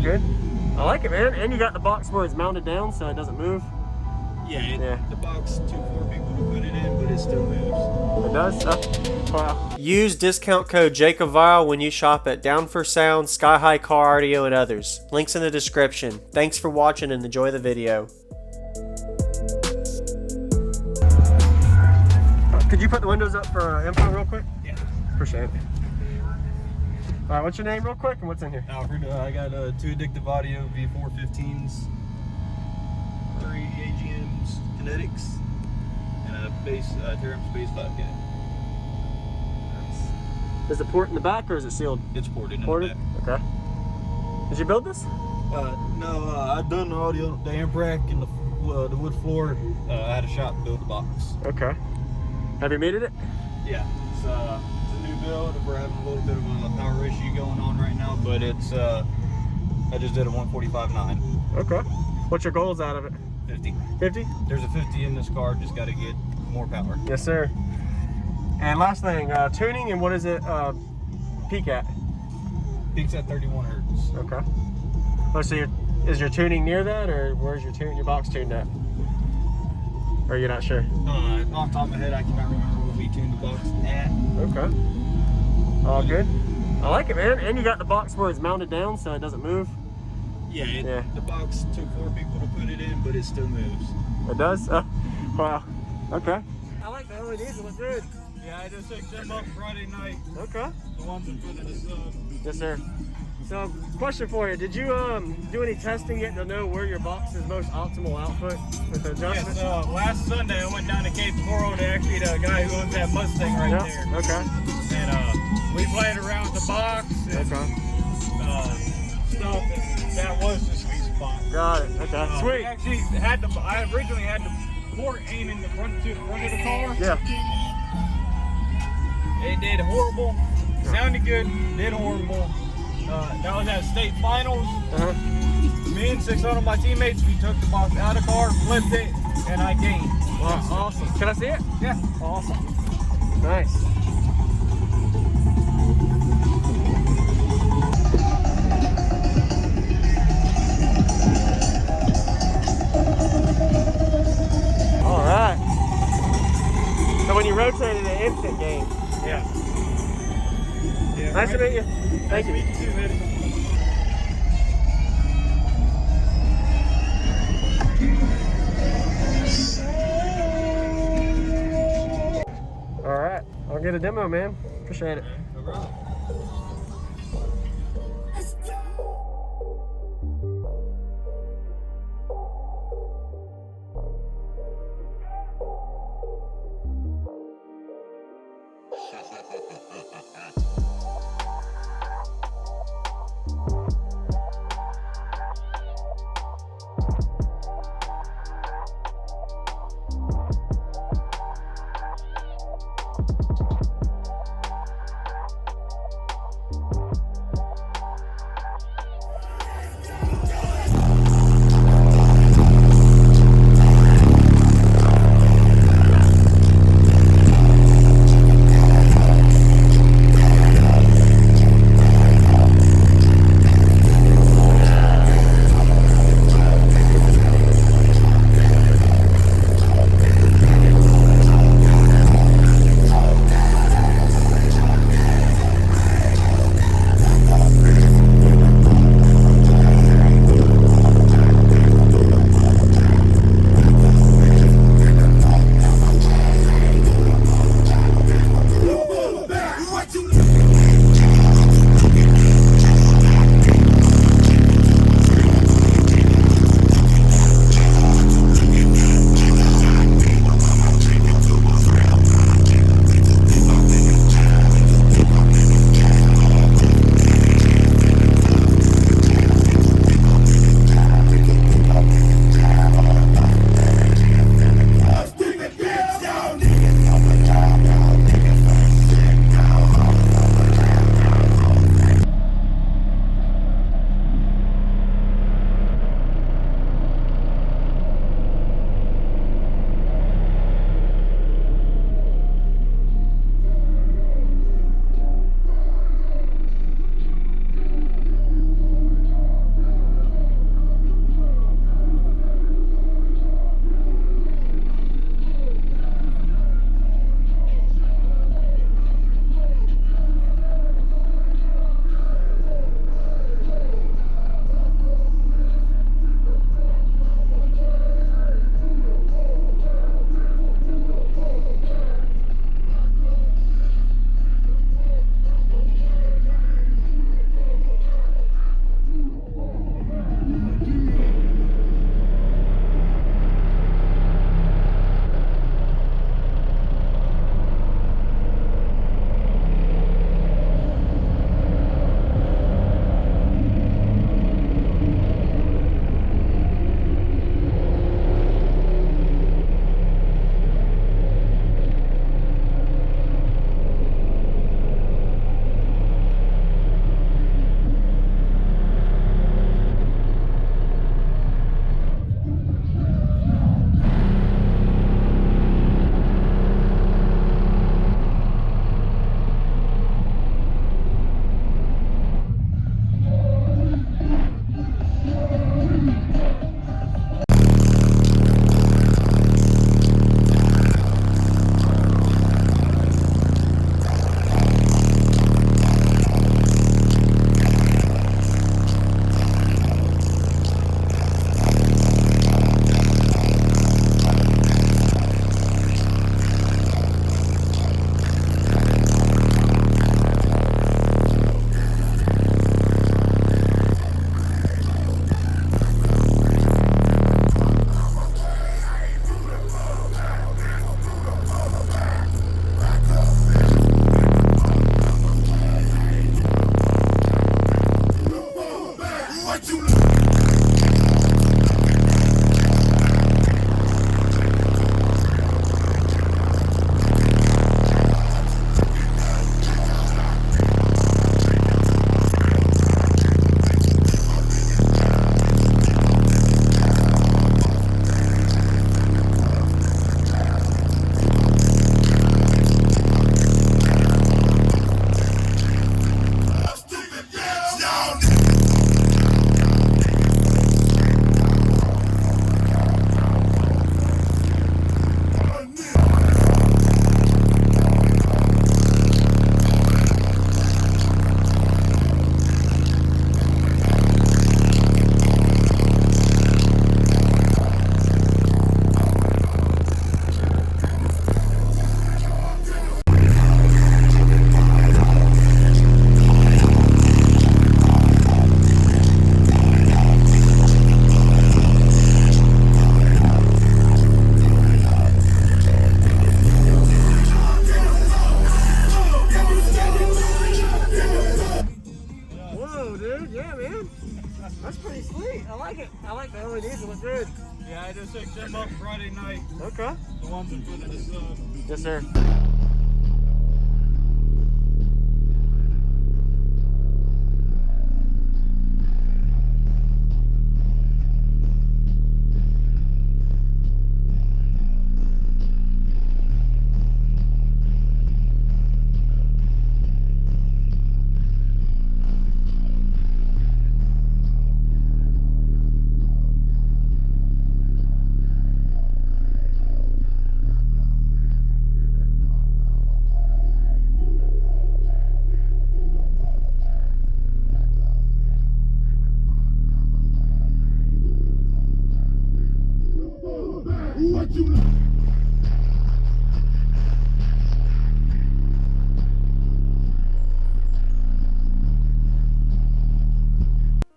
good. I like it, man. And you got the box where it's mounted down so it doesn't move. Yeah, the box took 4 people to put it in, but it still moves. It does? Oh, wow. Use discount code JACOBVILE when you shop at Down for Sound, Sky High Car Audio, and others. Links in the description. Thanks for watching and enjoy the video. Could you put the windows up for info real quick? Yeah. Appreciate it. All right, what's your name real quick and what's in here? Alfred, I got 2 Addictive Audio V415s, 3 AGMs Kinetics, and a bass, Terram's bass 5K. Is the port in the back or is it sealed? It's ported in Ported? the back. Okay. Did you build this? No, I've done the audio, the amp rack and the wood floor. I had a shop build the box. Okay. Have you mated it? Yeah, it's a new build. We're having a little bit of a power issue going on right now, but it's I just did a 145.9. Okay. What's your goals out of it? 50. 50? There's a 50 in this car. Just got to get more power. Yes, sir. And last thing, tuning and what is it peak at? Peaks at 31 hertz. Okay. Oh, so is your tuning near that, or where's your box tuned at? Or you're not sure? Off the top of my head, I cannot remember what we tuned the box at. Okay. All good. I like it, man. And you got the box where it's mounted down so it doesn't move. Yeah, the box took 4 people to put it in, but it still moves. It does? Oh, wow. Okay. I like the LEDs. It look good. Yeah, I just picked them up Friday night. Okay. The ones in front of the sub. Yes, sir. So, question for you. Did you do any testing yet to know where your box is most optimal output with the adjustment? Yes, last Sunday I went down to Cape Coral to actually the guy who owns that Mustang right there. Okay. And we played around with the box and stuff, and that was the sweet spot. Got it. Okay. Sweet. I originally had the port aiming to the front of the car. Yeah. It did horrible. Sounded good. Did horrible. That was at state finals. Me and 6 of my teammates, we took the box out of the car, flipped it, and I gained. Wow, awesome. Can I see it? Yeah. Awesome. Nice. All right. So when you rotated an instant game. Yeah. Nice to meet you. Thank you. Nice to meet you too, man. All right. I'll get a demo, man. Appreciate it. No problem. Yeah, man. That's pretty sweet. I like it. I like the LEDs. They look good. Yeah, I just picked them up Friday night. Okay. The ones in front of the sub. Yes, sir.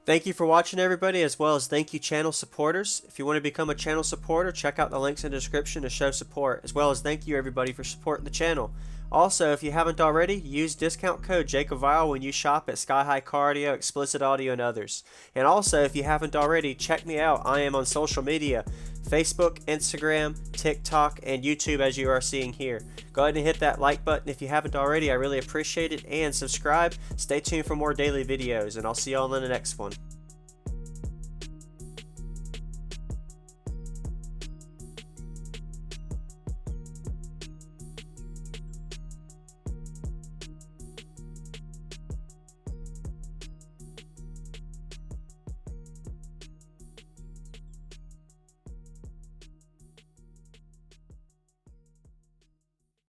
Thank you for watching, everybody, as well as thank you channel supporters. If you want to become a channel supporter, check out the links in the description to show support, as well as thank you everybody for supporting the channel. Also, if you haven't already, use discount code JACOBVIRAL when you shop at Sky High Car Audio, Explicit Audio, and others. And also, if you haven't already, check me out. I am on social media, Facebook, Instagram, TikTok, and YouTube, as you are seeing here. Go ahead and hit that like button if you haven't already. I really appreciate it. And subscribe. Stay tuned for more daily videos, and I'll see you all in the next one.